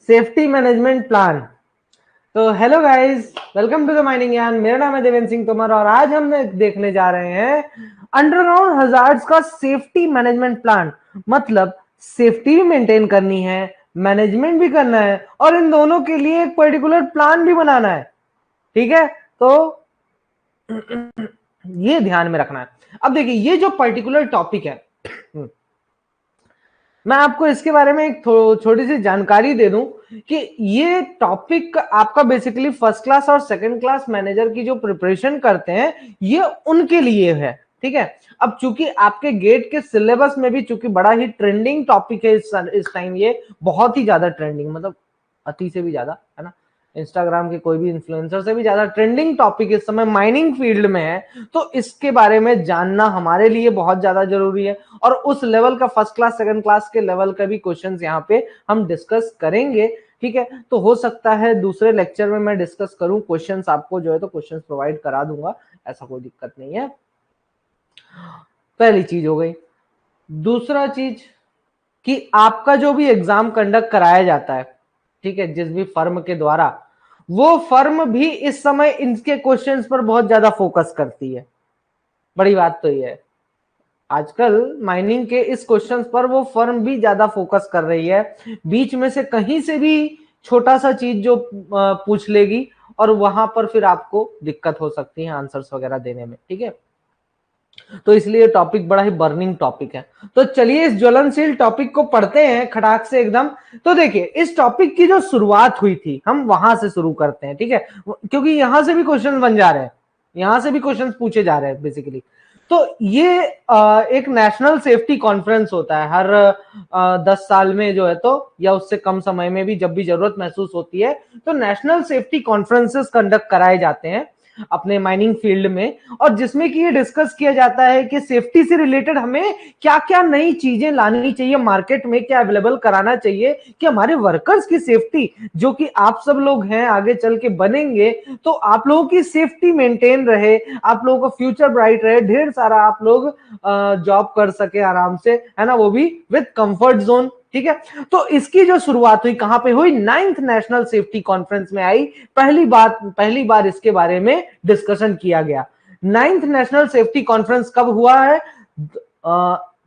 Safety management plan. तो hello guys, welcome to the mining Gyan. मेरा नाम है देवेंद्र सिंह तोमर और आज हम देखने जा रहे हैं अंडरग्राउंड हजार्ड्स का सेफ्टी मैनेजमेंट प्लान। मतलब सेफ्टी भी मेंटेन करनी है, मैनेजमेंट भी करना है और इन दोनों के लिए एक पर्टिकुलर प्लान भी बनाना है। ठीक है, तो ये ध्यान में रखना है। अब देखिए, ये जो पर्टिकुलर टॉपिक है, मैं आपको इसके बारे में एक छोटी सी जानकारी दे दूं कि ये टॉपिक आपका बेसिकली फर्स्ट क्लास और सेकंड क्लास मैनेजर की जो प्रिपरेशन करते हैं ये उनके लिए है। ठीक है, अब चूंकि आपके गेट के सिलेबस में भी चूंकि बड़ा ही ट्रेंडिंग टॉपिक है इस टाइम, ये बहुत ही ज्यादा ट्रेंडिंग, मतलब अति से भी ज्यादा, है ना। इंस्टाग्राम के कोई भी इन्फ्लुएंसर से भी ज्यादा ट्रेंडिंग टॉपिक इस समय माइनिंग फील्ड में है, तो इसके बारे में जानना हमारे लिए बहुत ज्यादा जरूरी है। और उस लेवल का फर्स्ट क्लास सेकंड क्लास के लेवल का भी क्वेश्चंस यहाँ पे हम डिस्कस करेंगे। ठीक है, तो हो सकता है दूसरे लेक्चर में मैं डिस्कस करूं, क्वेश्चंस आपको जो है तो क्वेश्चंस प्रोवाइड करा दूंगा, ऐसा कोई दिक्कत नहीं है। पहली चीज हो गई। दूसरा चीज कि आपका जो भी एग्जाम कंडक्ट कराया जाता है, ठीक है, जिस भी फर्म के द्वारा, वो फर्म भी इस समय इनके क्वेश्चंस पर बहुत ज्यादा फोकस करती है। बड़ी बात तो ये है, आजकल माइनिंग के इस क्वेश्चंस पर वो फर्म भी ज्यादा फोकस कर रही है। बीच में से कहीं से भी छोटा सा चीज जो पूछ लेगी और वहां पर फिर आपको दिक्कत हो सकती है आंसर्स वगैरह देने में। ठीक है, तो इसलिए टॉपिक बड़ा ही बर्निंग टॉपिक है। तो चलिए इस ज्वलनशील टॉपिक को पढ़ते हैं खटाक से एकदम। तो देखिए, इस टॉपिक की जो शुरुआत हुई थी हम वहां से शुरू करते हैं। ठीक है, क्योंकि यहां से भी क्वेश्चन बन जा रहे हैं, यहां से भी क्वेश्चन पूछे जा रहे हैं बेसिकली। तो ये एक नेशनल सेफ्टी कॉन्फ्रेंस होता है हर 10 साल में जो है तो, या उससे कम समय में भी जब भी जरूरत महसूस होती है तो नेशनल सेफ्टी कॉन्फ्रेंसेस कंडक्ट कराए जाते हैं अपने माइनिंग फील्ड में, और जिसमें कि ये डिस्कस किया जाता है कि सेफ्टी से रिलेटेड हमें क्या क्या नई चीजें लानी चाहिए मार्केट में, क्या अवेलेबल कराना चाहिए कि हमारे वर्कर्स की सेफ्टी, जो कि आप सब लोग हैं आगे चल के बनेंगे, तो आप लोगों की सेफ्टी मेंटेन रहे, आप लोगों का फ्यूचर ब्राइट रहे, ढेर सारा आप लोग जॉब कर सके आराम से, है ना, वो भी विद कंफर्ट जोन। ठीक है, तो इसकी जो शुरुआत हुई कहां पे हुई, 9th नेशनल सेफ्टी कॉन्फ्रेंस में आई। पहली बार इसके बारे में डिस्कशन किया गया। 9th नेशनल सेफ्टी कॉन्फ्रेंस कब हुआ है,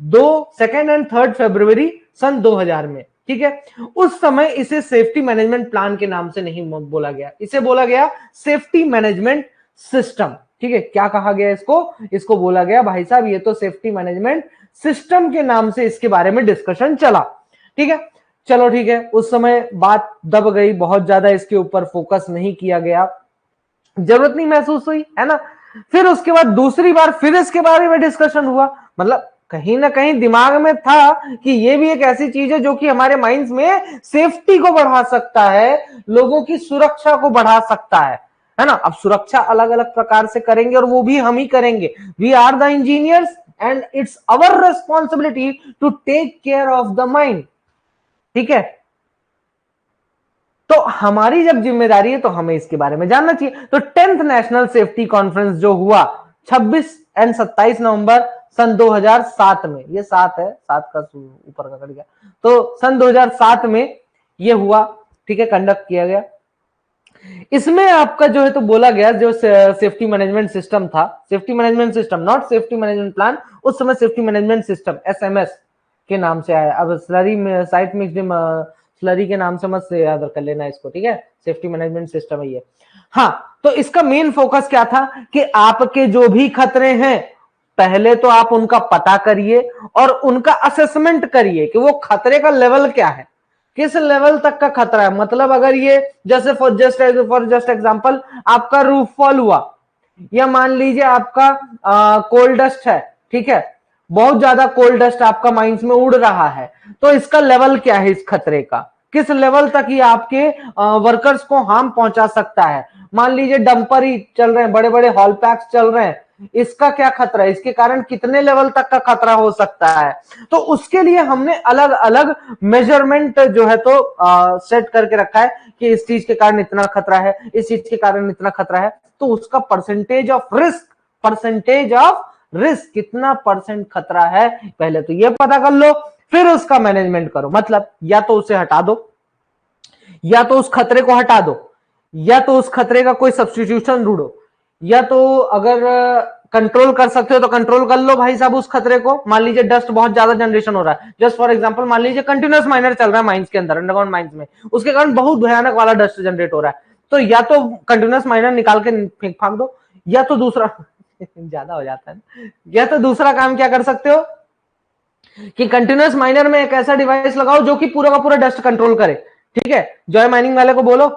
2 एंड 3 फरवरी सन 2000 में। ठीक है, उस समय इसे सेफ्टी मैनेजमेंट प्लान के नाम से नहीं बोला गया, इसे बोला गया सेफ्टी मैनेजमेंट सिस्टम। ठीक है, क्या कहा गया इसको बोला गया भाई साहब ये तो सेफ्टी मैनेजमेंट सिस्टम के नाम से इसके बारे में डिस्कशन चला। ठीक है, चलो ठीक है, उस समय बात दब गई, बहुत ज्यादा इसके ऊपर फोकस नहीं किया गया, जरूरत नहीं महसूस हुई, है ना। फिर उसके बाद दूसरी बार फिर इसके बारे में डिस्कशन हुआ, मतलब कहीं ना कहीं दिमाग में था कि ये भी एक ऐसी चीज है जो कि हमारे माइंड्स में सेफ्टी को बढ़ा सकता है, लोगों की सुरक्षा को बढ़ा सकता है ना। अब सुरक्षा अलग अलग प्रकार से करेंगे और वो भी हम ही करेंगे, we are the engineers and it's our responsibility to take care of the mind. ठीक है, तो हमारी जब जिम्मेदारी है तो हमें इसके बारे में जानना चाहिए। तो 10th नेशनल सेफ्टी कॉन्फ्रेंस जो हुआ 26 एंड 27 नवंबर सन 2007 में, ये 7 है, 7 का ऊपर का कट गया, तो सन 2007 में ये हुआ। ठीक है, कंडक्ट किया गया। इसमें आपका जो है तो बोला गया, जो सेफ्टी मैनेजमेंट सिस्टम था, safety management system not safety management plan, उस समय सेफ्टी मैनेजमेंट सिस्टम एसएमएस के नाम से आया। अब स्लरी में साइट में स्लरी के नाम से मत से याद कर लेना इसको। ठीक है, सेफ्टी मैनेजमेंट सिस्टम है ये। हाँ, तो इसका मेन फोकस क्या था कि आपके जो भी खतरे हैं पहले तो आप उनका पता करिए और उनका असेसमेंट करिए कि वो खतरे का लेवल क्या है, किस लेवल तक का खतरा है। मतलब अगर ये जैसे फॉर जस्ट एग्जांपल आपका रूफ फॉल हुआ, या मान लीजिए आपका कोल्ड डस्ट है, ठीक है, बहुत ज्यादा कोल्ड डस्ट आपका माइंस में उड़ रहा है, तो इसका लेवल क्या है, इस खतरे का किस लेवल तक ये आपके वर्कर्स को हार्म पहुंचा सकता है। मान लीजिए डंपर ही चल रहे हैं, बड़े बड़े हॉल पैक्स चल रहे हैं, इसका क्या खतरा है, इसके कारण कितने लेवल तक का खतरा हो सकता है। तो उसके लिए हमने अलग अलग मेजरमेंट जो है तो सेट करके रखा है कि इस चीज के कारण इतना खतरा है, इस चीज के कारण इतना खतरा है, तो उसका परसेंटेज ऑफ रिस्क कितना परसेंट खतरा है, पहले तो ये पता कर लो, फिर उसका मैनेजमेंट करो। मतलब या तो उसे हटा दो, या तो उस खतरे को हटा दो, या तो उस खतरे का कोई सब्स्टिट्यूशन ढूंढो, या तो अगर कंट्रोल कर सकते हो तो कंट्रोल कर लो भाई साहब उस खतरे को। मान लीजिए डस्ट बहुत ज्यादा जनरेशन हो रहा है, जस्ट फॉर एग्जांपल मान लीजिए कंटिन्यूअस माइनर चल रहा है माइंस के अंदर, अंडरग्राउंड माइंस में, उसके कारण बहुत भयानक वाला डस्ट जनरेट हो रहा है, तो या तो कंटिन्यूअस माइनर निकाल के फेंक फाक दो, या तो दूसरा ज्यादा हो जाता है, या तो दूसरा काम क्या कर सकते हो कि कंटिन्यूअस माइनर में एक ऐसा डिवाइस लगाओ जो कि पूरा का पूरा डस्ट कंट्रोल करे। ठीक है, जॉय माइनिंग वाले को बोलो,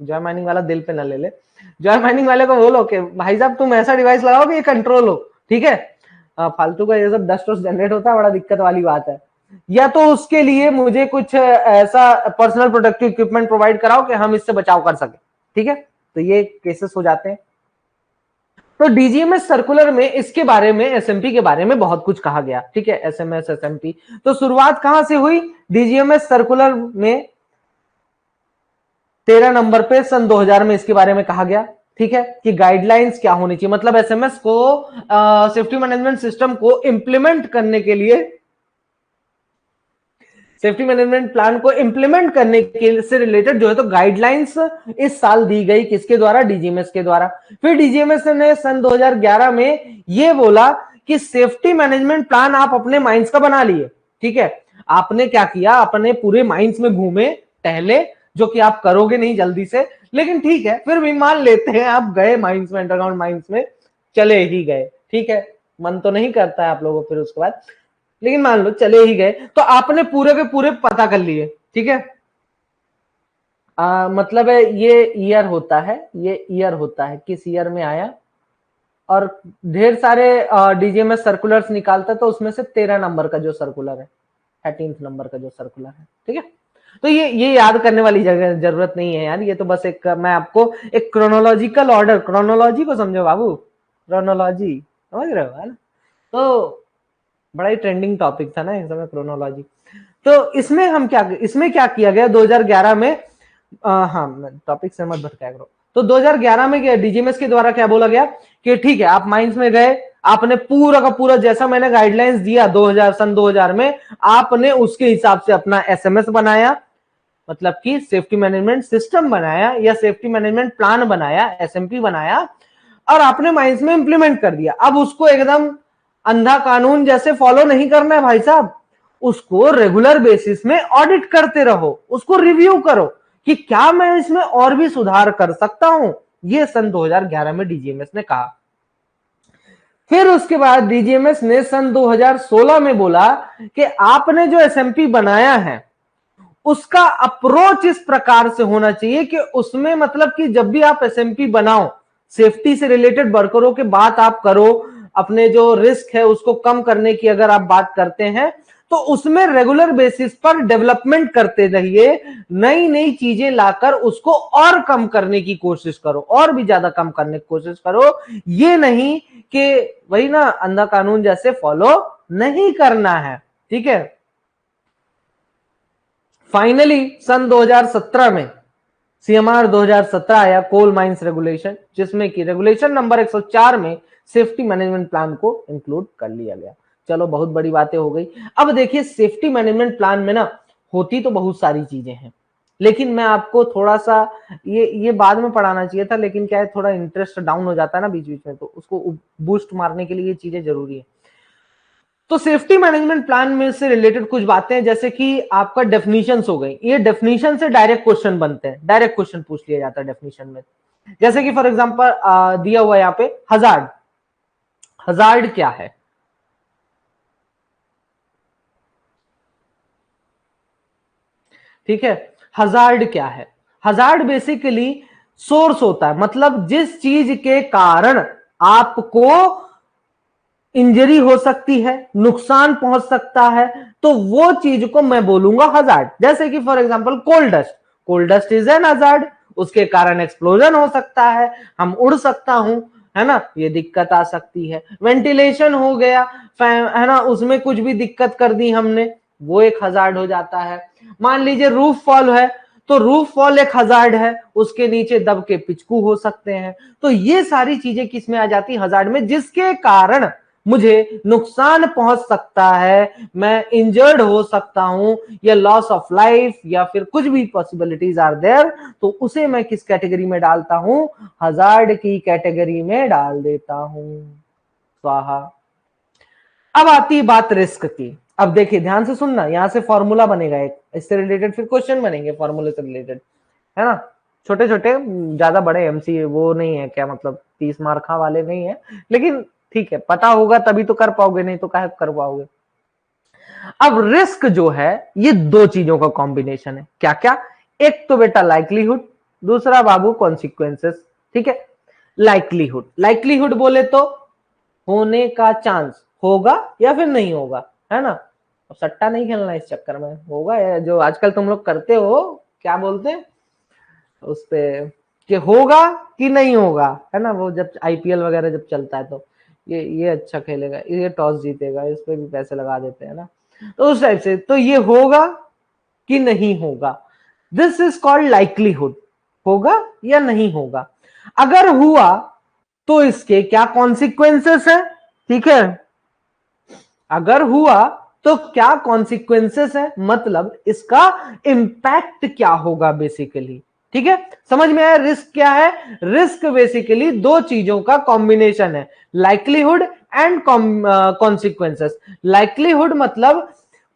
जॉय माइनिंग वाला दिल पे ना ले ले, जॉय माइनिंग वाले को बोलो कि भाई साहब तुम ऐसा डिवाइस लगाओ कि ये कंट्रोल हो। ठीक है, फालतू का ये सब डस्ट जनरेट होता है, बड़ा दिक्कत वाली बात है। या तो उसके लिए मुझे कुछ ऐसा पर्सनल प्रोटेक्टिव इक्विपमेंट प्रोवाइड कराओ कि हम इससे बचाव कर सके। ठीक है, तो ये केसेस हो जाते हैं। तो डीजीएमएस सर्कुलर में इसके बारे में, एसएमपी के बारे में बहुत कुछ कहा गया। ठीक है, एसएमएस एसएमपी, तो शुरुआत कहां से हुई डीजीएमएस सर्कुलर में 13 नंबर पे सन 2000 में इसके बारे में कहा गया। ठीक है, कि गाइडलाइंस क्या होनी चाहिए, मतलब एसएमएस को सेफ्टी मैनेजमेंट सिस्टम को इंप्लीमेंट करने के लिए, सेफ्टी मैनेजमेंट प्लान को इंप्लीमेंट करने के से रिलेटेड जो है तो गाइडलाइंस इस साल दी गई, किसके द्वारा, डीजीएमएस के द्वारा। फिर डीजीएमएस ने सन 2011 में यह बोला कि सेफ्टी मैनेजमेंट प्लान आप अपने माइंस का बना लिए। ठीक है, आपने क्या किया, अपने पूरे माइंस में घूमे टहले, जो कि आप करोगे नहीं जल्दी से, लेकिन ठीक है फिर भी मान लेते हैं आप गए माइंस में, अंडरग्राउंड माइंस में चले ही गए। ठीक है, मन तो नहीं करता है आप लोगों को फिर उसके बाद, लेकिन मान लो चले ही गए, तो आपने पूरे के पूरे पता कर लिए। ठीक है, मतलब है ये ईयर होता है, ये ईयर होता है किस ईयर में आया, और ढेर सारे डीजीएमएस सर्कुलर्स निकालता है, तो उसमें से 13 नंबर का जो सर्कुलर है, 13th नंबर का जो सर्कुलर है। ठीक है, तो ये याद करने वाली जरूरत नहीं है यार, ये तो बस एक मैं आपको एक क्रोनोलॉजिकल ऑर्डर, क्रोनोलॉजी को समझो बाबू, क्रोनोलॉजी समझ रहे हो है ना, तो बड़ा ही ट्रेंडिंग टॉपिक था ना इस समय क्रोनोलॉजी। तो इसमें हम क्या, इसमें क्या किया गया 2011 में, हाँ टॉपिक से मत भटकाया करो। तो 2011 में डीजीएमएस के द्वारा क्या बोला गया कि ठीक है आप माइंस में गए, आपने पूरा का पूरा जैसा मैंने गाइडलाइंस दिया 2000 सन 2000 में, आपने उसके हिसाब से अपना एसएमएस बनाया, मतलब कि सेफ्टी मैनेजमेंट सिस्टम बनाया या सेफ्टी मैनेजमेंट प्लान बनाया, एसएमपी बनाया, और आपने माइंस में इंप्लीमेंट कर दिया। अब उसको एकदम अंधा कानून जैसे फॉलो नहीं करना है भाई साहब, उसको रेगुलर बेसिस में ऑडिट करते रहो, उसको रिव्यू करो कि क्या मैं इसमें और भी सुधार कर सकता हूं, ये सन 2011 में डीजीएमएस ने कहा। फिर उसके बाद डीजीएमएस ने सन 2016 में बोला कि आपने जो एसएमपी बनाया है उसका अप्रोच इस प्रकार से होना चाहिए कि उसमें मतलब कि जब भी आप एसएमपी बनाओ, सेफ्टी से रिलेटेड वर्करों की बात आप करो, अपने जो रिस्क है उसको कम करने की अगर आप बात करते हैं, तो उसमें रेगुलर बेसिस पर डेवलपमेंट करते रहिए, नई नई चीजें लाकर उसको और कम करने की कोशिश करो, और भी ज्यादा कम करने की कोशिश करो। ये नहीं कि वही ना अंधा कानून जैसे फॉलो नहीं करना है। ठीक है, फाइनली सन 2017 में सीएमआर 2017 आया, कोल माइंस रेगुलेशन, जिसमें कि रेगुलेशन नंबर 104 में सेफ्टी मैनेजमेंट प्लान को इंक्लूड कर लिया गया। चलो बहुत बड़ी बातें हो गई। अब देखिए सेफ्टी मैनेजमेंट प्लान में ना होती तो बहुत सारी चीजें हैं, लेकिन मैं आपको थोड़ा सा ये बाद में पढ़ाना चाहिए था, लेकिन क्या है थोड़ा इंटरेस्ट डाउन हो जाता है ना बीच बीच में, तो उसको बूस्ट मारने के लिए ये चीजें जरूरी है। तो सेफ्टी मैनेजमेंट प्लान में से रिलेटेड कुछ बातें, जैसे कि आपका डेफिनेशंस हो गई, ये डेफिनेशन से डायरेक्ट क्वेश्चन बनते हैं, डायरेक्ट क्वेश्चन पूछ लिया जाता है डेफिनेशन में। जैसे कि फॉर एग्जांपल दिया हुआ यहां पे हजार्ड, हजार्ड क्या है, ठीक है, हजार्ड क्या है, हजार्ड बेसिकली सोर्स होता है, मतलब जिस चीज के कारण आपको इंजरी हो सकती है, नुकसान पहुंच सकता है, तो वो चीज को मैं बोलूंगा हजार्ड। जैसे कि for example coal dust, coal dust is an hazard, उसके कारण एक्सप्लोजन हो सकता है, हम उड़ सकता हूं, है ना, ये दिक्कत आ सकती है। वेंटिलेशन हो गया, है ना, उसमें कुछ भी दिक्कत कर दी हमने, वो एक हजार्ड हो जाता है। मान लीजिए रूफ फॉल है, तो रूफ फॉल एक हजार्ड है, उसके नीचे दब के पिचकू हो सकते हैं। तो ये सारी चीजें किस में आ जाती है, हजार्ड में, जिसके कारण मुझे नुकसान पहुंच सकता है, मैं इंजर्ड हो सकता हूं, या लॉस ऑफ लाइफ, या फिर कुछ भी पॉसिबिलिटीज आर देयर, तो उसे मैं किस कैटेगरी में डालता हूं? हजार्ड की कैटेगरी में डाल देता हूं। स्वाहा। अब आती बात रिस्क की। अब देखिए ध्यान से सुनना, यहां से फॉर्मूला बनेगा एक, इससे रिलेटेड फिर क्वेश्चन बनेंगे फॉर्मूले से रिलेटेड, है ना। छोटे छोटे, ज्यादा बड़े एमसी वो नहीं है, क्या मतलब 30 मार्का वाले नहीं है, लेकिन ठीक है, पता होगा तभी तो कर पाओगे, नहीं तो काहे कर पाओगे। अब रिस्क जो है ये दो चीजों का कॉम्बिनेशन है। क्या क्या? एक तो बेटा लाइक्लीहुड, दूसरा बाबू कॉन्सिक्वेंसेस। ठीक है, लाइक्लीहुड, लाइक्लीहुड बोले तो होने का चांस, होगा या फिर नहीं होगा, है ना। अब सट्टा नहीं खेलना इस चक्कर में, होगा या जो आजकल तुम लोग करते हो, क्या बोलते हैं उस पे, कि होगा कि नहीं होगा, है ना। वो जब आईपीएल वगैरह जब चलता है तो ये अच्छा खेलेगा, ये टॉस जीतेगा, इस पे भी पैसे लगा देते हैं ना, तो उस टाइप से। तो ये होगा कि नहीं होगा, दिस इज कॉल्ड लाइक्लीहुड, होगा या नहीं होगा। अगर हुआ तो इसके क्या कॉन्सिक्वेंसेस है, ठीक है। अगर हुआ तो क्या कॉन्सिक्वेंसेस है, मतलब इसका इंपैक्ट क्या होगा बेसिकली। ठीक है, समझ में आया। रिस्क क्या है? रिस्क बेसिकली दो चीजों का कॉम्बिनेशन है, लाइक्लीहुड एंड कॉन्सिक्वेंसेस। लाइक्लीहुड मतलब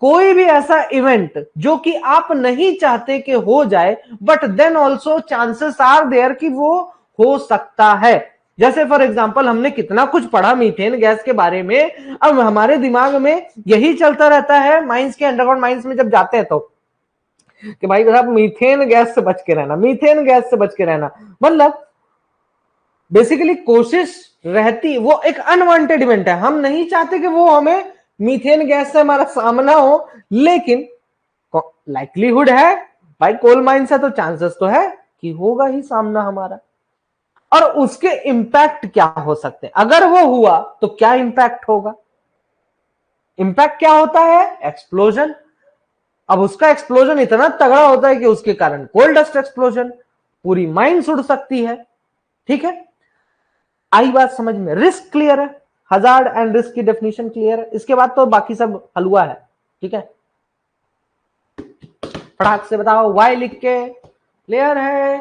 कोई भी ऐसा इवेंट जो कि आप नहीं चाहते कि हो जाए, but then also chances are there कि वो हो सकता है। जैसे फॉर एग्जांपल हमने कितना कुछ पढ़ा मीथेन गैस के बारे में, अब हमारे दिमाग में यही चलता रहता है माइंस के, अंडरग्राउंड माइंस में जब जाते हैं तो, कि भाई साहब मीथेन गैस से बच के रहना, मीथेन गैस से बच के रहना, मतलब बेसिकली कोशिश रहती, वो एक अनवांटेड इवेंट है, हम नहीं चाहते कि वो हमें मीथेन गैस से हमारा सामना हो, लेकिन लाइक्लीहुड है भाई, कोल माइंस है तो चांसेस तो है कि होगा ही सामना हमारा। और उसके इंपैक्ट क्या हो सकते हैं, अगर वो हुआ तो क्या इंपैक्ट होगा। इंपैक्ट क्या होता है? एक्सप्लोजन। अब उसका एक्सप्लोजन इतना तगड़ा होता है कि उसके कारण कोल डस्ट एक्सप्लोजन, पूरी माइंस उड़ सकती है। ठीक है, आई बात समझ में? रिस्क क्लियर है, हजार्ड एंड रिस्क की डेफिनेशन क्लियर है। इसके बाद तो बाकी सब हलवा है। ठीक है, फटाक से बताओ, वाई लिख के क्लियर है।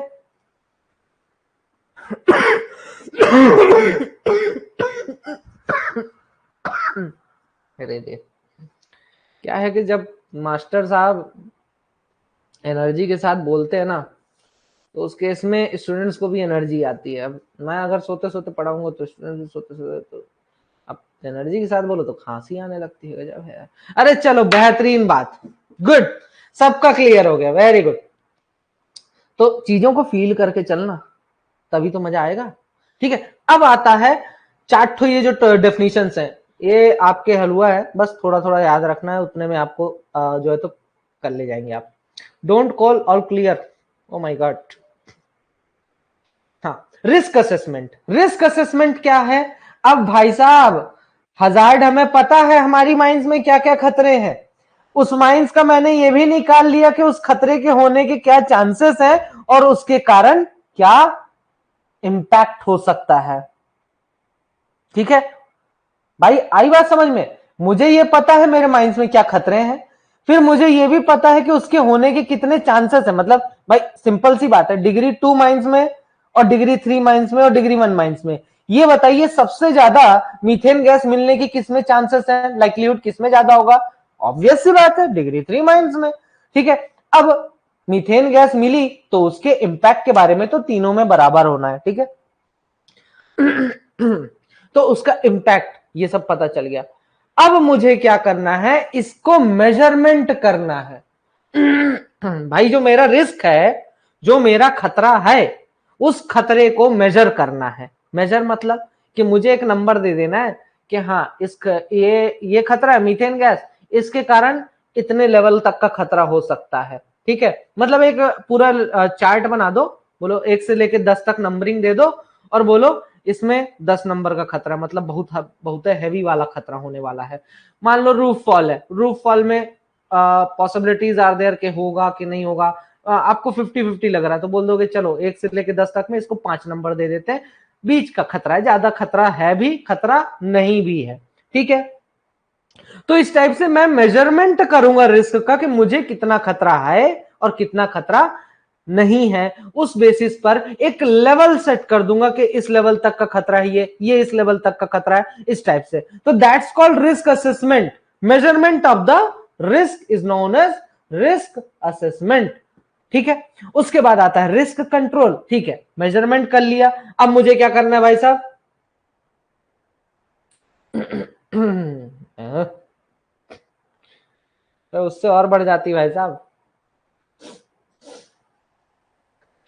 अरे दे, क्या है कि जब मास्टर साहब एनर्जी के साथ बोलते हैं ना, तो उस केस में स्टूडेंट्स को भी एनर्जी आती है। अब मैं अगर सोते सोते पढ़ाऊंगा तो स्टूडेंट्स भी सोते सोते, तो अब एनर्जी के साथ बोलो तो खांसी आने लगती है, गजब है। अरे चलो, बेहतरीन बात, गुड, सबका क्लियर हो गया, वेरी गुड। तो चीजों को फील करके चलना, तभी तो मजा आएगा। ठीक है, अब आता है चार्ट। ये जो डेफिनेशंस हैं ये आपके हलवा है, बस थोड़ा थोड़ा याद रखना है, उतने में आपको जो है तो कर ले जाएंगे आप। Don't call all clear, oh my God. हाँ, रिस्क असेसमेंट। रिस्क असेसमेंट क्या है? अब भाई साहब, हजार्ड हमें पता है हमारी माइंस में क्या क्या खतरे हैं, उस माइंस का मैंने ये भी निकाल लिया कि उस खतरे के होने के क्या चांसेस हैं और उसके कारण क्या इंपैक्ट हो सकता है। ठीक है भाई, आई बात समझ में? मुझे ये पता है मेरे माइंड्स में क्या खतरे हैं, फिर मुझे ये भी पता है कि उसके होने के कितने चांसेस है। मतलब भाई सिंपल सी बात है, डिग्री 2 माइंड्स में और डिग्री 3 माइंड्स में और डिग्री 1 माइंड्स में, ये बताइए सबसे ज्यादा मीथेन गैस मिलने की किसमें चांसेस है, लाइक्लीहुड किसमें ज्यादा होगा? ऑब्वियस सी बात है, डिग्री 3 माइंड्स में। ठीक है, अब मीथेन गैस मिली तो उसके इंपैक्ट के बारे में तो तीनों में बराबर होना है। ठीक है, तो उसका इंपैक्ट ये सब पता चल गया। अब मुझे क्या करना है, इसको मेजरमेंट करना है। भाई जो मेरा रिस्क है, जो मेरा खतरा है, उस खतरे को मेजर करना है। मेजर मतलब कि मुझे एक नंबर दे देना है कि हाँ ये खतरा है मीथेन गैस, इसके कारण इतने लेवल तक का खतरा हो सकता है। ठीक है, मतलब एक पूरा चार्ट बना दो, बोलो 1 से लेकर 10 तक नंबरिंग दे दो और बोलो इसमें 10 नंबर का खतरा, मतलब बहुत हैवी वाला खतरा होने वाला है। मान लो रूफ फॉल है, रूफ फॉल में पॉसिबिलिटीज आर देयर कि होगा कि नहीं होगा। आपको 50-50 लग रहा है तो बोल दोगे चलो 1 से लेकर 10 तक में इसको 5 नंबर दे देते हैं, बीच का खतरा है, ज्यादा खतरा है भी, खतरा नहीं भी है। ठीक है। तो इस टाइप से मैं मेजरमेंट करूंगा रिस्क का कि मुझे कितना खतरा है और कितना खतरा नहीं है। उस बेसिस पर एक लेवल सेट कर दूंगा कि इस लेवल तक का खतरा है, ये इस लेवल तक का खतरा है, इस टाइप से। तो that's called risk assessment. Measurement of the risk is known as risk assessment. ठीक है। उसके बाद आता है रिस्क कंट्रोल। ठीक है, मेजरमेंट कर लिया, अब मुझे क्या करना है भाई साहब? तो उससे और बढ़ जाती भाई साहब।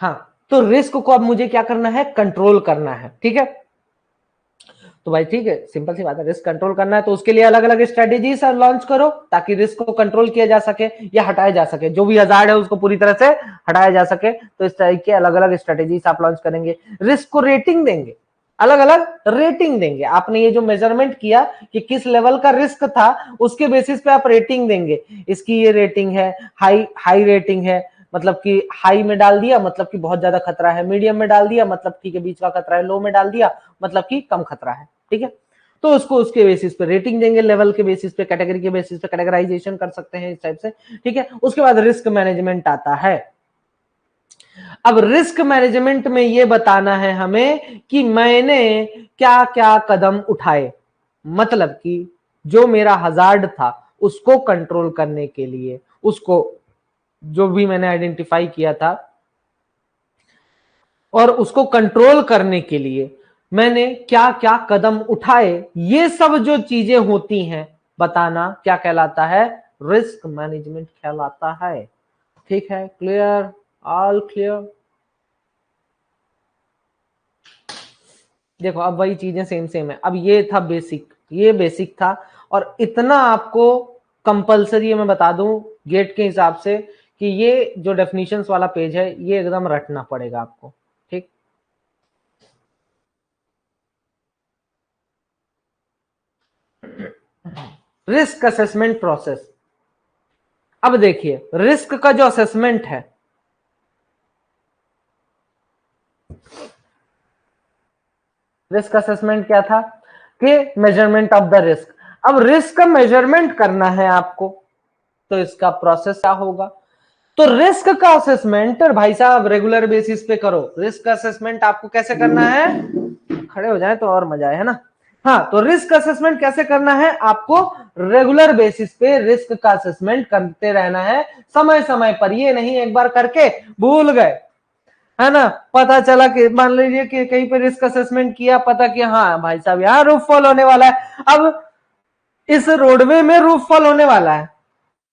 हाँ, तो रिस्क को अब मुझे क्या करना है? कंट्रोल करना है। ठीक है, तो भाई ठीक है, सिंपल सी बात है, रिस्क कंट्रोल करना है तो उसके लिए अलग अलग स्ट्रेटेजीज लॉन्च करो ताकि रिस्क को कंट्रोल किया जा सके या हटाया जा सके। जो भी हजार्ड है उसको पूरी तरह से हटाया जा सके। तो इस तरह के अलग अलग स्ट्रेटेजीज आप लॉन्च करेंगे। रिस्क को रेटिंग देंगे, अलग अलग रेटिंग देंगे। आपने ये जो मेजरमेंट किया कि किस लेवल का रिस्क था, उसके बेसिस पे आप रेटिंग देंगे। इसकी ये रेटिंग है, हाई हाई रेटिंग है, मतलब कि हाई में डाल दिया मतलब कि बहुत ज्यादा खतरा है, मीडियम में डाल दिया मतलब ठीक है बीच का खतरा है, लो में डाल दिया मतलब कि कम खतरा है। ठीक है, तो उसको उसके बेसिस पे रेटिंग देंगे, लेवल के बेसिस पे, कैटेगरी के बेसिस पे कैटेगराइजेशन कर सकते हैं इस टाइप से। ठीक है, उसके बाद रिस्क मैनेजमेंट आता है। अब रिस्क मैनेजमेंट में यह बताना है हमें कि मैंने क्या क्या कदम उठाए, मतलब कि जो मेरा हजार्ड था उसको कंट्रोल करने के लिए, उसको जो भी मैंने आइडेंटिफाई किया था और उसको कंट्रोल करने के लिए मैंने क्या क्या कदम उठाए, ये सब जो चीजें होती हैं बताना क्या कहलाता है? रिस्क मैनेजमेंट कहलाता है। ठीक है, क्लियर? All clear? देखो अब वही चीजें सेम सेम है। अब ये था बेसिक, ये बेसिक था, और इतना आपको कंपलसरी मैं बता दूं गेट के हिसाब से कि ये जो डेफिनेशंस वाला पेज है ये एकदम रटना पड़ेगा आपको। ठीक, रिस्क असेसमेंट प्रोसेस। अब देखिए रिस्क का जो असेसमेंट है, रिस्क असेसमेंट क्या था कि मेजरमेंट ऑफ द रिस्क। अब रिस्क का मेजरमेंट करना है आपको, तो इसका प्रोसेस क्या होगा? तो रिस्क का असेसमेंट भाई साहब रेगुलर बेसिस पे करो। रिस्क असेसमेंट आपको कैसे करना है? खड़े हो जाए तो और मजा है ना। हाँ, तो रिस्क असेसमेंट कैसे करना है? आपको रेगुलर बेसिस पे रिस्क का असेसमेंट करते रहना है, समय समय पर। ये नहीं एक बार करके भूल गए, है ना, पता चला कि मान लीजिए कि कहीं पे रिस्क असेसमेंट किया, पता कि हाँ भाई साहब यहाँ रूफ फॉल होने वाला है, अब इस रोडवे में रूफ फॉल होने वाला है,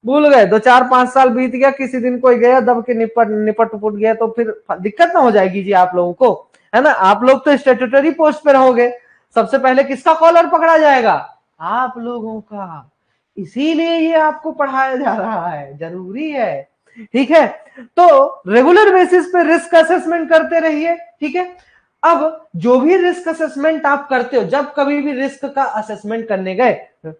भूल गए। 2 4 5 साल बीत गया, किसी दिन कोई गया दब के निपट निपट उपुट गया, तो फिर दिक्कत ना हो जाएगी जी आप लोगों को, है ना। आप लोग तो स्टेट्यूटरी पोस्ट पे रहोगे, सबसे पहले किसका कॉलर पकड़ा जाएगा? आप लोगों का। इसीलिए ये आपको पढ़ाया जा रहा है, जरूरी है। ठीक है, तो रेगुलर बेसिस पे रिस्क असेसमेंट करते रहिए। ठीक है, अब जो भी रिस्क असेसमेंट आप करते हो, जब कभी भी रिस्क का असेसमेंट करने गए,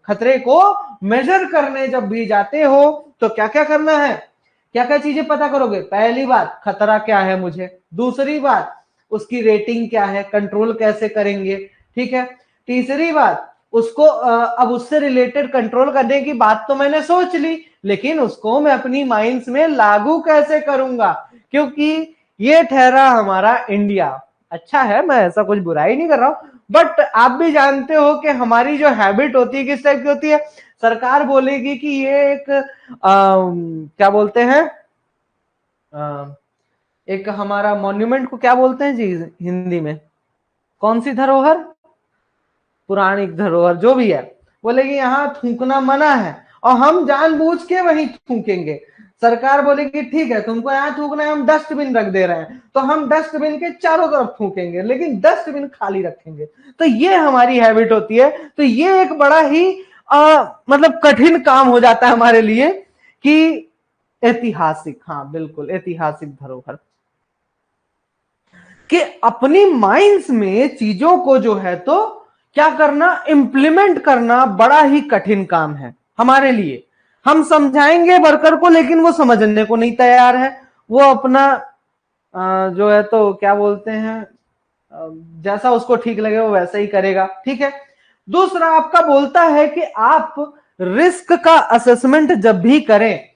खतरे को मेजर करने जब भी जाते हो, तो क्या क्या करना है, क्या क्या चीजें पता करोगे? पहली बात, खतरा क्या है मुझे। दूसरी बात, उसकी रेटिंग क्या है, कंट्रोल कैसे करेंगे। ठीक है, तीसरी बात, उसको अब उससे रिलेटेड कंट्रोल करने की बात तो मैंने सोच ली, लेकिन उसको मैं अपनी माइंड्स में लागू कैसे करूंगा, क्योंकि ये ठहरा हमारा इंडिया। अच्छा है, मैं ऐसा कुछ बुराई नहीं कर रहा हूं, बट आप भी जानते हो कि हमारी जो हैबिट होती है किस टाइप की होती है। सरकार बोलेगी कि ये एक क्या बोलते हैं, एक हमारा मॉन्यूमेंट को क्या बोलते हैं जी हिंदी में, कौन सी धरोहर, पुराणिक धरोहर जो भी है, बोलेगी यहाँ थूकना मना है, और हम जानबूझ के वहीं थूकेंगे। सरकार बोलेगी ठीक है तुमको यहाँ थूकना है, हम डस्टबिन रख दे रहे हैं, तो हम डस्टबिन के चारों तरफ थूकेंगे, लेकिन डस्टबिन खाली रखेंगे। तो ये हमारी हैबिट होती है। तो ये एक बड़ा ही मतलब कठिन काम हो जाता है हमारे लिए कि ऐतिहासिक, हाँ बिल्कुल ऐतिहासिक धरोहर, कि अपनी माइंड्स में चीजों को जो है तो क्या करना, इंप्लीमेंट करना बड़ा ही कठिन काम है हमारे लिए। हम समझाएंगे वर्कर को, लेकिन वो समझने को नहीं तैयार है। वो अपना जो है तो क्या बोलते हैं, जैसा उसको ठीक लगे वो वैसा ही करेगा। ठीक है, दूसरा आपका बोलता है कि आप रिस्क का असेसमेंट जब भी करें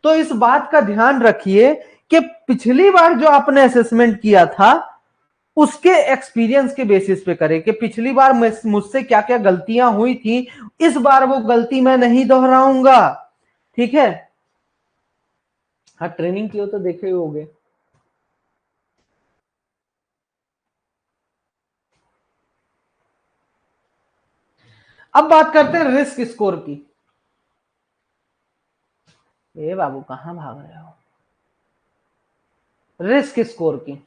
तो इस बात का ध्यान रखिए कि पिछली बार जो आपने असेसमेंट किया था उसके एक्सपीरियंस के बेसिस पे करें कि पिछली बार मुझसे क्या क्या गलतियां हुई थी, इस बार वो गलती मैं नहीं दोहराऊंगा। ठीक है, हाँ ट्रेनिंग की हो तो देखे ही होगे। अब बात करते हैं रिस्क स्कोर की। ए बाबू कहां भाग रहे हो? रिस्क स्कोर की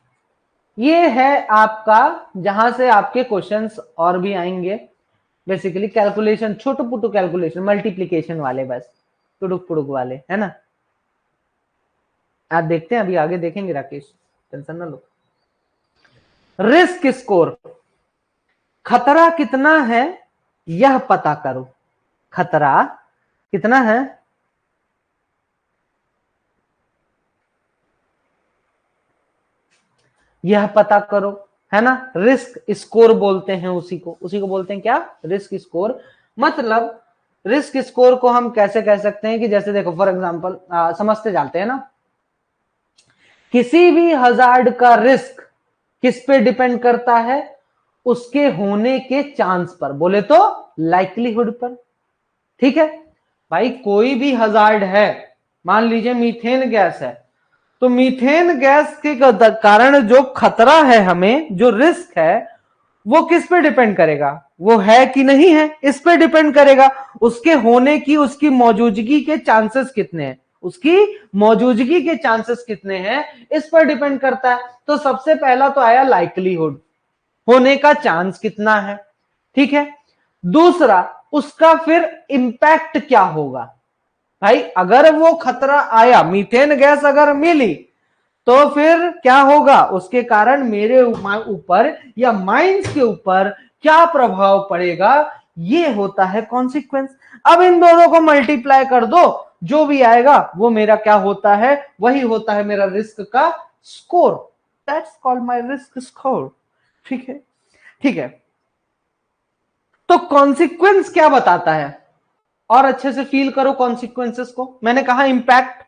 ये है आपका, जहां से आपके क्वेश्चंस और भी आएंगे। बेसिकली कैलकुलेशन, छोटू पुटू कैलकुलेशन, मल्टीप्लीकेशन वाले, बस टुडुक पुडुक वाले, है ना। आप देखते हैं, अभी आगे देखेंगे राकेश, टेंशन ना लो। रिस्क स्कोर, खतरा कितना है यह पता करो। खतरा कितना है, यह पता करो, है ना। रिस्क स्कोर बोलते हैं उसी को बोलते हैं क्या, रिस्क स्कोर। मतलब रिस्क स्कोर को हम कैसे कह सकते हैं कि जैसे देखो फॉर एग्जांपल समझते जाते हैं ना, किसी भी हजार्ड का रिस्क किस पे डिपेंड करता है, उसके होने के चांस पर, बोले तो लाइक्लीहुड पर। ठीक है भाई, कोई भी हजार्ड है, मान लीजिए मीथेन गैस है, तो मीथेन गैस के कारण जो खतरा है हमें, जो रिस्क है, वो किस पे डिपेंड करेगा, वो है कि नहीं है, इस पे डिपेंड करेगा। उसके होने की, उसकी मौजूदगी के चांसेस कितने हैं, उसकी मौजूदगी के चांसेस कितने हैं, इस पर डिपेंड करता है। तो सबसे पहला तो आया लाइक्लीहुड, होने का चांस कितना है। ठीक है, दूसरा उसका फिर इंपैक्ट क्या होगा। भाई अगर वो खतरा आया, मीथेन गैस अगर मिली, तो फिर क्या होगा, उसके कारण मेरे ऊपर या माइंस के ऊपर क्या प्रभाव पड़ेगा, ये होता है कॉन्सिक्वेंस। अब इन दोनों को मल्टीप्लाई कर दो, जो भी आएगा वो मेरा क्या होता है, वही होता है मेरा रिस्क का score. That's called my risk score. ठीक है, ठीक है। तो कॉन्सिक्वेंस क्या बताता है, और अच्छे से फील करो कॉन्सिक्वेंसेस को। मैंने कहा इंपैक्ट,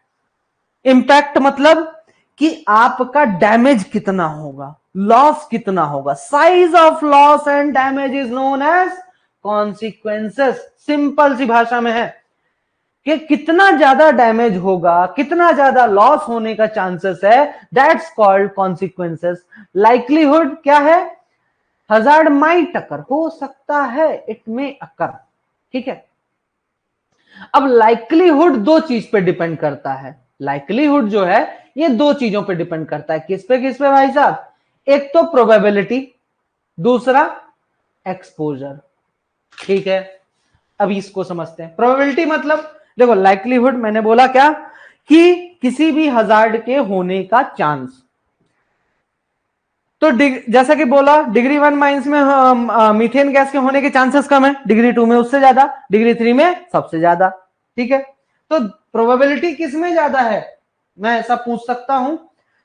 इंपैक्ट मतलब कि आपका डैमेज कितना होगा, लॉस कितना होगा। Size of loss and damage is known as consequences. Simple सी भाषा में है कि कितना ज्यादा डैमेज होगा, कितना ज्यादा लॉस होने का चांसेस है, दैट्स कॉल्ड कॉन्सिक्वेंसेस। लाइक्लीहुड क्या है, हजार्ड माइट अकर, हो सकता है, इट में अकर। ठीक है, अब लाइक्लीहुड दो चीज पे डिपेंड करता है। लाइक्लीहुड जो है ये दो चीजों पे डिपेंड करता है। किस पे भाई साहब, एक तो प्रोबेबिलिटी, दूसरा एक्सपोजर। ठीक है, अब इसको समझते हैं। प्रोबेबिलिटी मतलब देखो, लाइक्लीहुड मैंने बोला क्या, कि किसी भी हजार्ड के होने का चांस। तो जैसा कि बोला, डिग्री 1 माइंस में मीथेन गैस के होने के चांसेस कम है, डिग्री 2 में उससे ज्यादा, डिग्री 3 में सबसे ज्यादा। ठीक है, तो प्रोबेबिलिटी किसमें ज्यादा है, मैं ऐसा पूछ सकता हूं,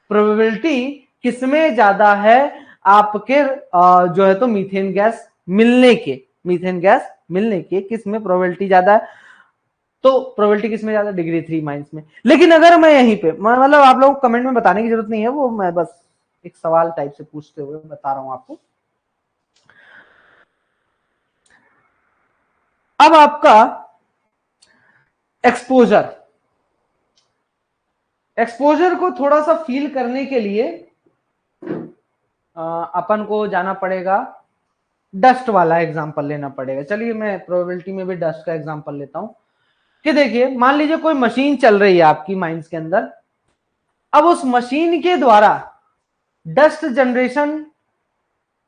प्रोबेबिलिटी किसमें ज्यादा है आपके जो है तो मीथेन गैस मिलने के, मीथेन गैस मिलने के किसमें प्रोबेबिलिटी ज्यादा है, तो प्रोबेबिलिटी किसमें ज्यादा, डिग्री 3 माइंस में। लेकिन अगर मैं यहीं पे, मतलब आप लोग कमेंट में बताने की जरूरत नहीं है, वो मैं बस एक सवाल टाइप से पूछते हुए बता रहा हूं आपको। अब आपका एक्सपोजर, एक्सपोजर को थोड़ा सा फील करने के लिए अपन को जाना पड़ेगा, डस्ट वाला एग्जांपल लेना पड़ेगा। चलिए मैं प्रोबेबिलिटी में भी डस्ट का एग्जांपल लेता हूं कि देखिए, मान लीजिए कोई मशीन चल रही है आपकी माइंड्स के अंदर। अब उस मशीन के द्वारा डस्ट जनरेशन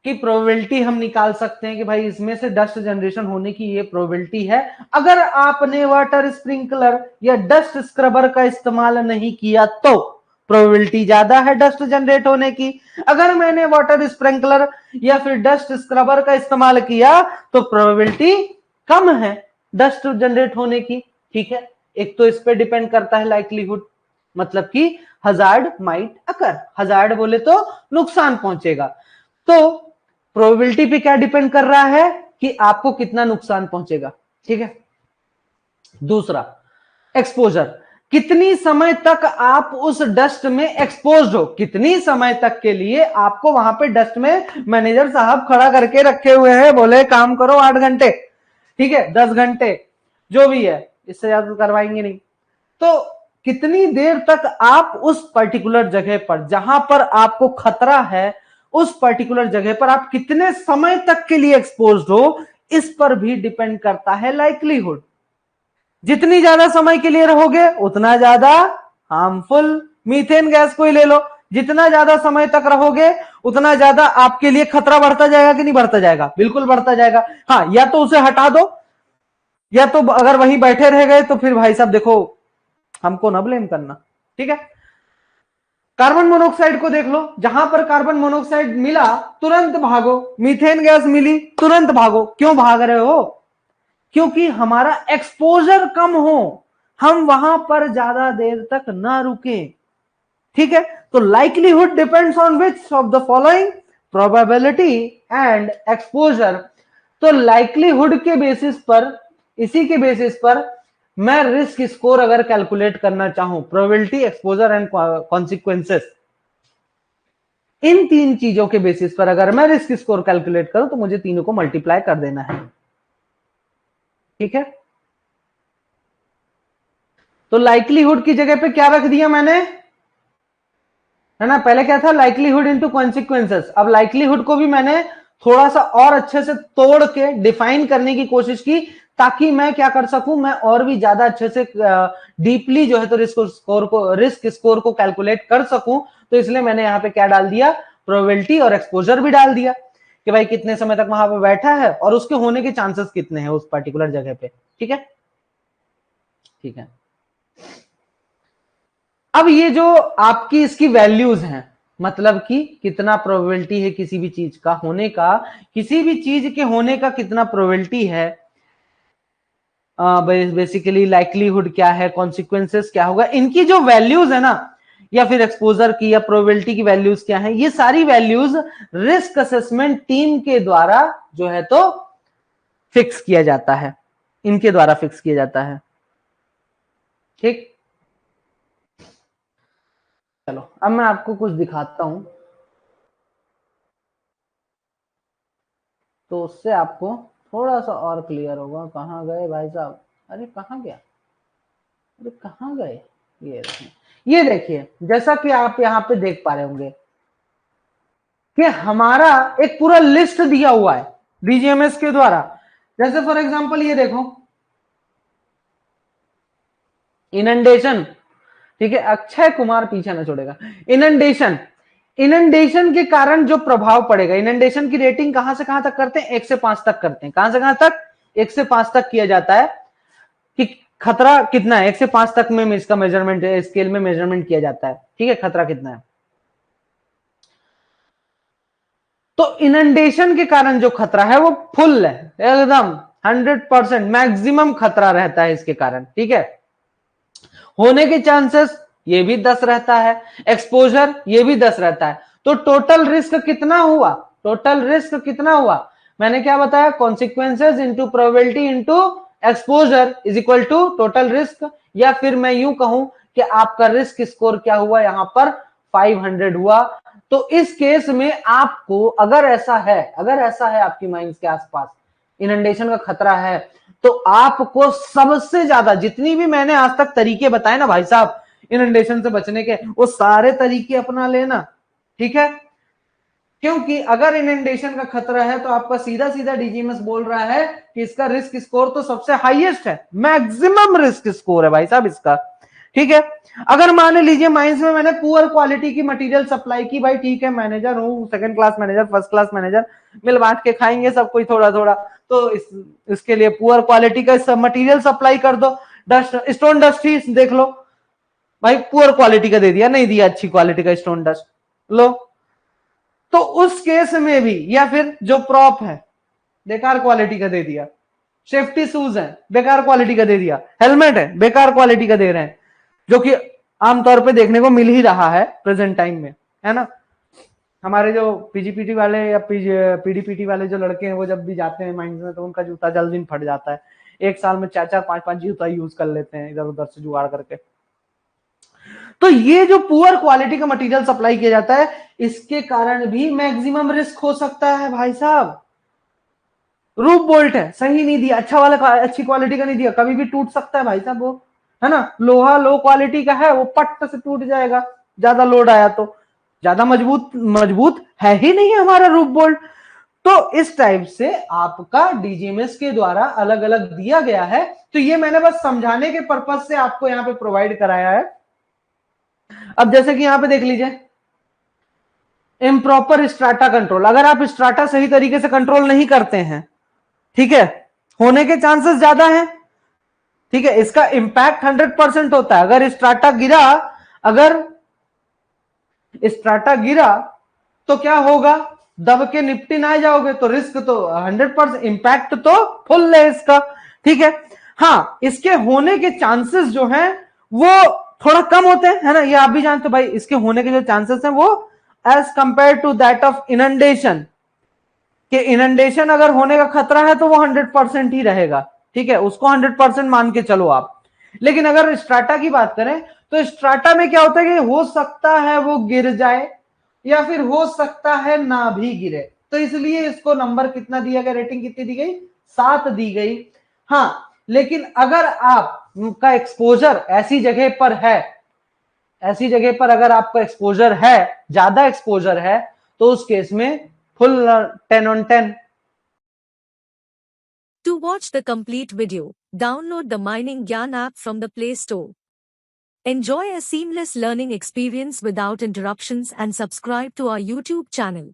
की प्रोबेबिलिटी हम निकाल सकते हैं कि भाई इसमें से डस्ट जनरेशन होने की ये प्रोबेबिलिटी है। अगर आपने वाटर स्प्रिंकलर या डस्ट स्क्रबर का इस्तेमाल नहीं किया तो प्रोबेबिलिटी ज्यादा है डस्ट जनरेट होने की। अगर मैंने वाटर स्प्रिंकलर या फिर डस्ट स्क्रबर का इस्तेमाल किया तो प्रोबेबिलिटी कम है डस्ट जनरेट होने की। ठीक है, एक तो इस पे डिपेंड करता है लाइक्लीहुड, मतलब कि हजार्ड माइट अकर, हजार्ड बोले तो नुकसान पहुंचेगा। तो प्रोबेबिलिटी पे क्या डिपेंड कर रहा है कि आपको कितना नुकसान पहुंचेगा। ठीक है। दूसरा, एक्सपोजर, कितनी समय तक आप उस डस्ट में एक्सपोज्ड हो, कितनी समय तक के लिए आपको वहां पे डस्ट में मैनेजर साहब खड़ा करके रखे हुए हैं, बोले काम करो 8 घंटे, ठीक है, 10 घंटे, जो भी है, इससे ज्यादा तो करवाएंगे नहीं। तो कितनी देर तक आप उस पर्टिकुलर जगह पर जहां पर आपको खतरा है, उस पर्टिकुलर जगह पर आप कितने समय तक के लिए एक्सपोज्ड हो, इस पर भी डिपेंड करता है लाइक्लीहुड। जितनी ज्यादा समय के लिए रहोगे उतना ज्यादा हार्मफुल। मीथेन गैस को ही ले लो, जितना ज्यादा समय तक रहोगे उतना ज्यादा आपके लिए खतरा बढ़ता जाएगा कि नहीं बढ़ता जाएगा? बिल्कुल बढ़ता जाएगा। हाँ, या तो उसे हटा दो, या तो अगर वहीं बैठे रह गए तो फिर भाई साहब देखो, हमको ना ब्लेम करना। ठीक है। कार्बन मोनोऑक्साइड को देख लो, जहां पर कार्बन मोनोऑक्साइड मिला तुरंत भागो, मीथेन गैस मिली तुरंत भागो। क्यों भाग रहे हो? क्योंकि हमारा एक्सपोजर कम हो, हम वहां पर ज्यादा देर तक ना रुके। ठीक है। तो likelihood depends on which of the following? Probability and exposure. तो लाइक्लीहुड के बेसिस पर, इसी के बेसिस पर मैं रिस्क स्कोर अगर कैलकुलेट करना चाहूं, प्रोबेबिलिटी, एक्सपोजर एंड कॉन्सिक्वेंसेस, इन तीन चीजों के बेसिस पर अगर मैं रिस्क स्कोर कैलकुलेट करूं तो मुझे तीनों को मल्टीप्लाई कर देना है। ठीक है। तो लाइक्लीहुड की जगह पे क्या रख दिया मैंने, है ना? पहले क्या था? Likelihood into consequences. अब लाइक्लीहुड को भी मैंने थोड़ा सा और अच्छे से तोड़ के डिफाइन करने की कोशिश की, ताकि मैं क्या कर सकूं, मैं और भी ज्यादा अच्छे से डीपली जो है तो रिस्क स्कोर को कैलकुलेट कर सकूं। तो इसलिए मैंने यहां पे क्या डाल दिया, प्रोबेबिलिटी और एक्सपोजर भी डाल दिया, कि भाई कितने समय तक वहां पे बैठा है और उसके होने के चांसेस कितने हैं उस पर्टिकुलर जगह पे। ठीक है। ठीक है। अब ये जो आपकी इसकी वैल्यूज हैं, मतलब कि कितना प्रोबेबिलिटी है किसी भी चीज का होने का, किसी भी चीज के होने का कितना प्रोबेबिलिटी है, बेसिकली लाइक्लीहुड क्या है, कॉन्सिक्वेंसेस क्या होगा, इनकी जो वैल्यूज है ना, या फिर एक्सपोजर की या प्रोबेबिलिटी की वैल्यूज क्या है, ये सारी वैल्यूज रिस्क असेसमेंट टीम के द्वारा जो है तो फिक्स किया जाता है, इनके द्वारा फिक्स किया जाता है। ठीक। चलो अब मैं आपको कुछ दिखाता हूं, तो उससे आपको थोड़ा सा और क्लियर होगा। कहां गए भाई साहब? अरे कहां गया? अरे कहां गए? ये देखिए, जैसा कि आप यहां पे देख पा रहे होंगे कि हमारा एक पूरा लिस्ट दिया हुआ है डीजीएमएस के द्वारा। जैसे फॉर एग्जांपल ये देखो, इनंडेशन, ठीक है, अक्षय कुमार पीछे ना छोड़ेगा। इनंडेशन, इनंडेशन के कारण जो प्रभाव पड़ेगा, इनंडेशन की रेटिंग कहां से कहां तक करते हैं? 1 से 5 तक करते हैं। कहां से कहां तक? 1 से 5 तक किया जाता है कि खतरा कितना है। 1 से 5 तक में इसका मेजरमेंट, स्केल में मेजरमेंट किया जाता है। ठीक है, खतरा कितना है। तो इनंडेशन के कारण जो खतरा है वो फुल है, एकदम 100% मैक्सिमम खतरा रहता है इसके कारण। ठीक है। होने के चांसेस ये भी 10 रहता है, एक्सपोजर ये भी 10 रहता है। तो टोटल रिस्क कितना हुआ? टोटल रिस्क कितना हुआ? मैंने क्या बताया? Consequences into probability into exposure is equal to total risk. या फिर मैं यूं कहूं कि आपका रिस्क स्कोर क्या हुआ यहां पर? 500 हुआ। तो इस केस में आपको, अगर ऐसा है, अगर ऐसा है आपकी माइंड के आसपास इनंडेशन का खतरा है, तो आपको सबसे ज्यादा, जितनी भी मैंने आज तक तरीके बताए ना भाई साहब इनंडेशन से बचने के, वो सारे तरीके अपना लेना। ठीक है। क्योंकि अगर इनंडेशन का खतरा है तो आपका सीधा सीधा डीजीएमएस बोल रहा है कि इसका रिस्क स्कोर तो सबसे हाईएस्ट है, मैक्सिमम रिस्क स्कोर है भाई साहब इसका। ठीक है। अगर मान लीजिए माइंस में मैंने पुअर क्वालिटी की मटेरियल सप्लाई की, भाई ठीक है, मैनेजर हूं, second class manager, first class manager, मिल बांट के खाएंगे सब कोई थोड़ा थोड़ा, तो इसके लिए पुअर क्वालिटी का सब मटेरियल सप्लाई कर दो। डस्ट, स्टोन डस्ट ही देख लो भाई, पुअर क्वालिटी का दे दिया, नहीं दिया अच्छी क्वालिटी का स्टोन डस्ट लो। तो उस केस में भी, या फिर जो प्रॉप है बेकार क्वालिटी का दे दिया, सेफ्टी शूज है बेकार क्वालिटी का दे दिया, हेलमेट है बेकार क्वालिटी का दे रहे हैं, जो कि आमतौर पे देखने को मिल ही रहा है प्रेजेंट टाइम में, है ना? हमारे जो पीजीपीटी वाले या पीडीपीटी वाले जो लड़के हैं वो जब भी जाते हैं माइंस में तो उनका जूता जल्दी में फट जाता है, एक साल में 4-4 5-5 जूता यूज कर लेते हैं इधर उधर से जुगाड़ करके। तो ये जो पुअर क्वालिटी का मटेरियल सप्लाई किया जाता है इसके कारण भी मैक्सिमम रिस्क हो सकता है भाई साहब। रूफ बोल्ट है, सही नहीं दिया, अच्छा वाला अच्छी क्वालिटी का नहीं दिया, कभी भी टूट सकता है भाई साहब वो, है ना। लोहा लो क्वालिटी का है वो पट से टूट जाएगा, ज्यादा लोड आया तो, ज्यादा मजबूत मजबूत है ही नहीं हमारा रूफ बोल्ट। तो इस टाइप से आपका डीजीएमएस के द्वारा अलग अलग दिया गया है। तो ये मैंने बस समझाने के पर्पज से आपको यहां पे प्रोवाइड कराया है। अब जैसे कि यहां पे देख लीजिए इम्प्रॉपर स्ट्राटा कंट्रोल, अगर आप स्ट्राटा सही तरीके से कंट्रोल नहीं करते हैं, ठीक है, होने के चांसेस ज्यादा हैं, ठीक है, इसका इंपैक्ट 100% होता है। अगर स्ट्राटा गिरा, अगर स्ट्राटा गिरा तो क्या होगा, दब के निपटी ना जाओगे, तो रिस्क तो 100%, इंपैक्ट तो फुल है इसका, ठीक है। हाँ, इसके होने के चांसेस जो हैं वो थोड़ा कम होते हैं, है ना, ये आप भी जानते हो भाई, इसके होने के जो चांसेस हैं वो as compare to that of inundation, कि इनंडेशन अगर होने का खतरा है तो वो 100% ही रहेगा, ठीक है, उसको 100% मान के चलो आप। लेकिन अगर स्ट्राटा की बात करें तो स्ट्राटा में क्या होता है कि हो सकता है वो गिर जाए या फिर हो सकता है ना भी गिरे, तो इसलिए इसको नंबर कितना दिया गया, रेटिंग कितनी दी गई, 7 दी गई। हाँ, लेकिन अगर आपका एक्सपोजर ऐसी जगह पर है, ऐसी जगह पर अगर आपका एक्सपोजर है, ज्यादा एक्सपोजर है, तो उस केस में full 10 on 10. To watch the complete video, download the Mining Gyan app from the Play Store. Enjoy a seamless learning experience without interruptions and subscribe to our YouTube channel.